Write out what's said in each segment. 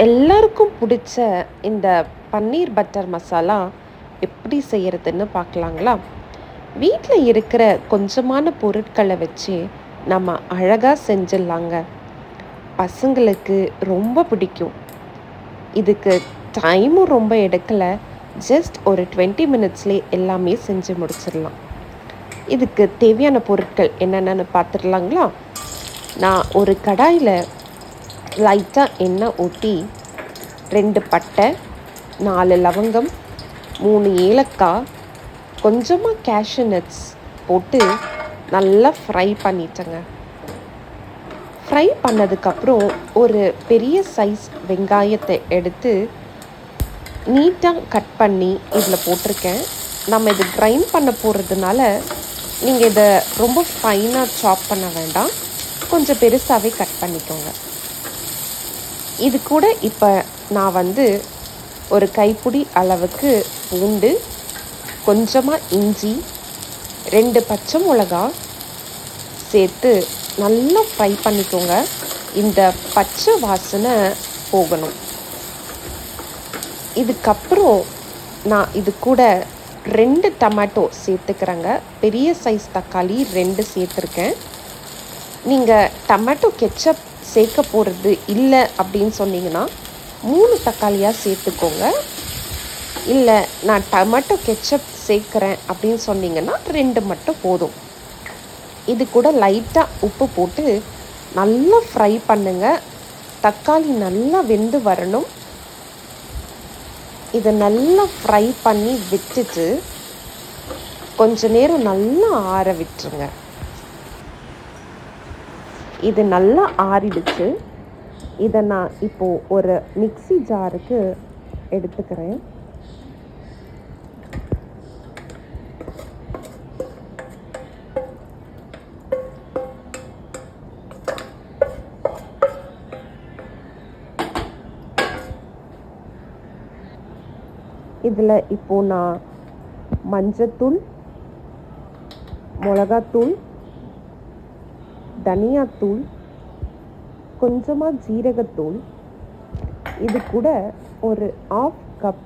எல்லாருக்கும் பிடிச்ச இந்த பன்னீர் பட்டர் மசாலா எப்படி செய்யறதுன்னு பார்க்கலாங்களா? வீட்டில் இருக்கிற கொஞ்சமான பொருட்களை வச்சு நம்ம அழகாக செஞ்சிடலாங்க. பசங்களுக்கு ரொம்ப பிடிக்கும். இதுக்கு டைமும் ரொம்ப எடுக்கல. ஜஸ்ட் ஒரு 20 மினிட்ஸ்லேயே எல்லாமே செஞ்சு முடிச்சிடலாம். இதுக்கு தேவையான பொருட்கள் என்னென்னு பார்த்துடலாங்களா? நான் ஒரு கடாயில் லைட்டாக எண்ணெய் ஊற்றி 2 பட்டை, 4 லவங்கம், 3 ஏலக்காய், கொஞ்சமாக கேஷ்யூ நட்ஸ் போட்டு நல்லா ஃப்ரை பண்ணிட்டேங்க. ஃப்ரை பண்ணதுக்கப்புறம் ஒரு பெரிய சைஸ் வெங்காயத்தை எடுத்து நீட்டாக கட் பண்ணி இதில் போட்டிருக்கேன். நம்ம இது கிரைண்ட் பண்ண போகிறதுனால நீங்கள் இதை ரொம்ப ஃபைனாக சாப் பண்ண வேண்டாம், கொஞ்சம் பெருசாகவே கட் பண்ணிக்கோங்க. இது கூட இப்போ நான் ஒரு கைப்பிடி அளவுக்கு பூண்டு, கொஞ்சமாக இஞ்சி, 2 பச்சை மிளகா சேர்த்து நல்லா ஃப்ரை பண்ணிக்கோங்க. இந்த பச்சை வாசனை போகணும். இதுக்கப்புறம் நான் இது கூட 2 டொமேட்டோ சேர்த்துக்கிறேங்க. பெரிய சைஸ் தக்காளி 2 சேர்த்துருக்கேன். நீங்கள் டொமேட்டோ கெச்சப் சேர்க்க போகிறது இல்லை அப்படின்னு சொன்னீங்கன்னா 3 தக்காளியாக சேர்த்துக்கோங்க. இல்லை நான் டொமேட்டோ கெச்சப் சேர்க்குறேன் அப்படின்னு சொன்னீங்கன்னா 2 மட்டும் போதும். இது கூட லைட்டாக உப்பு போட்டு நல்லா ஃப்ரை பண்ணுங்கள். தக்காளி நல்லா வெந்து வரணும். இதை நல்லா ஃப்ரை பண்ணி விட்டுட்டு கொஞ்ச நேரம் நல்லா ஆற விட்டுருங்க. இது நல்லா ஆறிடுச்சு. இதை நான் இப்போது ஒரு மிக்ஸி ஜாருக்கு எடுத்துக்கிறேன். இதில் இப்போது நான் மஞ்சத்தூள், மிளகாத்தூள், தனியாத்தூள், கொஞ்சமாக ஜீரகத்தூள், இது கூட ஒரு 1/2 கப்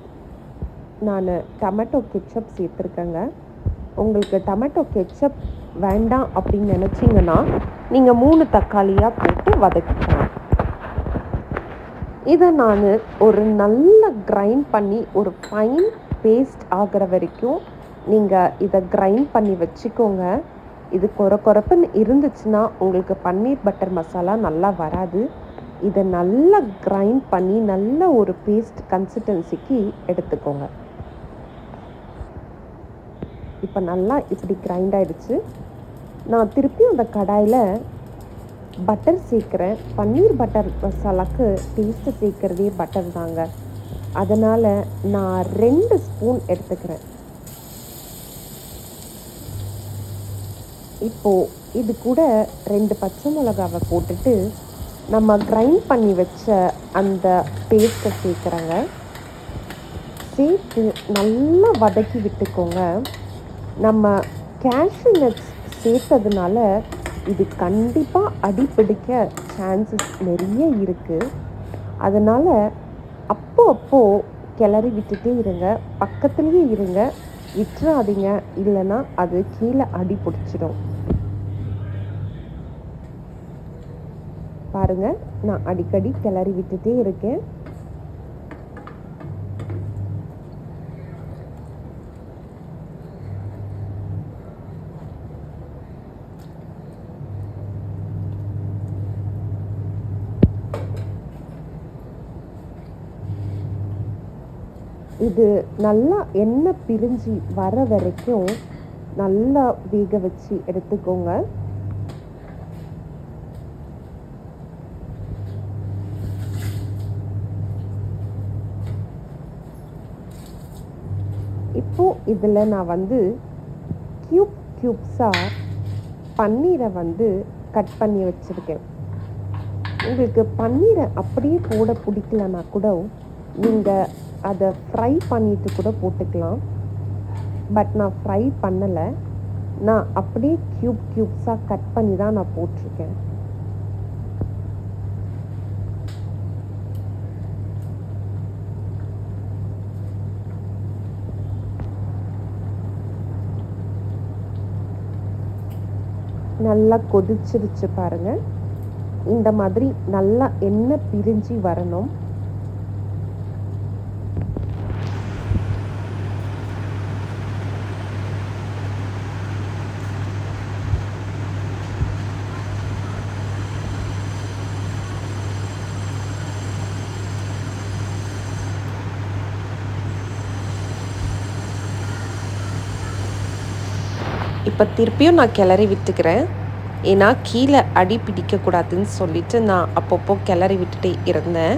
நான் டொமேட்டோ கெச்சப் சேர்த்துருக்கேங்க. உங்களுக்கு டொமேட்டோ கெச்சப் வேண்டாம் அப்படின்னு நினச்சிங்கன்னா நீங்கள் 3 தக்காளியாக போட்டு வதக்கிக்கலாம். இதை நான் ஒரு நல்ல கிரைண்ட் பண்ணி ஒரு ஃபைன் பேஸ்ட் ஆகிற வரைக்கும் நீங்கள் இதை கிரைண்ட் பண்ணி வச்சுக்கோங்க. இது கொரப்புன்னு இருந்துச்சுன்னா உங்களுக்கு பன்னீர் பட்டர் மசாலா நல்லா வராது. இதை நல்லா கிரைண்ட் பண்ணி நல்ல ஒரு பேஸ்ட் கன்சிஸ்டன்சிக்கு எடுத்துக்கோங்க. இப்போ நல்லா இப்படி கிரைண்ட் ஆகிடுச்சு. நான் திருப்பி அந்த கடாயில் பட்டர் சேர்க்குறேன். பன்னீர் பட்டர் மசாலாவுக்கு டேஸ்ட்டு சேர்க்குறதே பட்டர் தாங்க. அதனால் நான் 2 ஸ்பூன் எடுத்துக்கிறேன். இப்போது இது கூட 2 பச்சை மிளகாவை போட்டுட்டு நம்ம கிரைண்ட் பண்ணி வச்ச அந்த பேஸ்ட்டை சேர்க்குறேங்க. சேர்த்து நல்லா வதக்கி விட்டுக்கோங்க. நம்ம கேஷ்யூ நட்ஸ் சேர்த்ததுனால இது கண்டிப்பாக அடிப்பிடிக்க சான்சஸ் நிறைய இருக்குது. அதனால் அப்போ கிளறி விட்டுட்டே இருங்க, பக்கத்துலேயே இருங்க, விட்டுறாதீங்க, இல்லைன்னா அது கீழே அடி பிடிச்சிடும். பாருங்கள், நான் அடிக்கடி கிளறி விட்டுட்டே இருக்கேன். இது நல்லா எண்ணெய் பிரிஞ்சு வர வரைக்கும் நல்லா வேக வச்சு எடுத்துக்கோங்க. இப்போது இதில் நான் க்யூப்ஸாக பன்னீரை கட் பண்ணி வச்சுருக்கேன். உங்களுக்கு பன்னீரை அப்படியே போட பிடிக்கலன்னா கூட நீங்கள் அதை ஃப்ரை பண்ணிவிட்டு கூட போட்டுக்கலாம். பட் நான் ஃப்ரை பண்ணலை, நான் அப்படியே க்யூப்ஸாக கட் பண்ணி தான் நான் போட்டிருக்கேன். நல்லா கொதிச்சிருச்சு பாருங்கள். இந்த மாதிரி நல்லா எண்ணெய் பிரிஞ்சு வரணும். இப்போ திருப்பியும் நான் கிளறி விட்டுக்கிறேன். ஏன்னா கீழே அடி பிடிக்கக்கூடாதுன்னு சொல்லிட்டு நான் அப்பப்போ கிளறி விட்டுட்டே இருந்தேன்.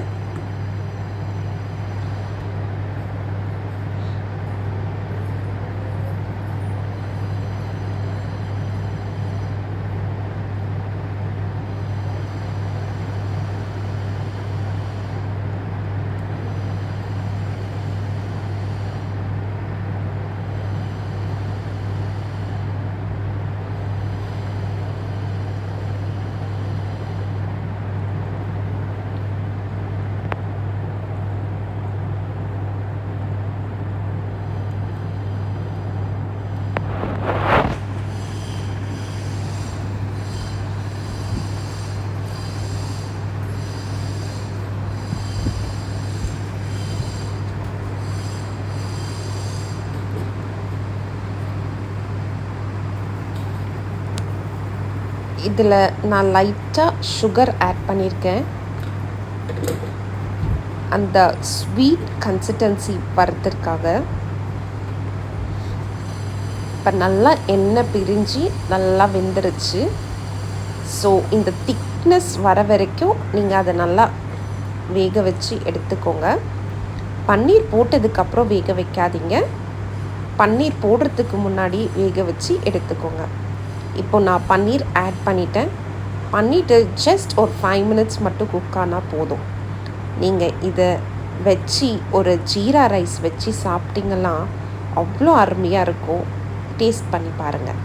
இதில் நான் லைட்டாக சுகர் ஆட் பண்ணியிருக்கேன். அந்த ஸ்வீட் கன்சிஸ்டன்சி வரதுக்காக. இப்போ நல்லா எண்ணெய் பிரிஞ்சு நல்லா வெந்துருச்சு. ஸோ இந்த திக்னஸ் வர வரைக்கும் நீங்கள் அதை நல்லா வேக வச்சு எடுத்துக்கோங்க. பன்னீர் போட்டதுக்கப்புறம் வேக வைக்காதீங்க. பன்னீர் போடுறதுக்கு முன்னாடி வேக வச்சு எடுத்துக்கோங்க. இப்போ நான் பன்னீர் ஆட் பண்ணிட்டேன். பண்ணிவிட்டு ஜஸ்ட் ஒரு 5 மினிட்ஸ் மட்டும் குக் ஆனால் போதும். நீங்கள் இதை வச்சு ஒரு ஜீரா ரைஸ் வச்சு சாப்பிட்டிங்கன்னா அவ்வளோ அருமையாக இருக்கும். டேஸ்ட் பண்ணி பாருங்கள்.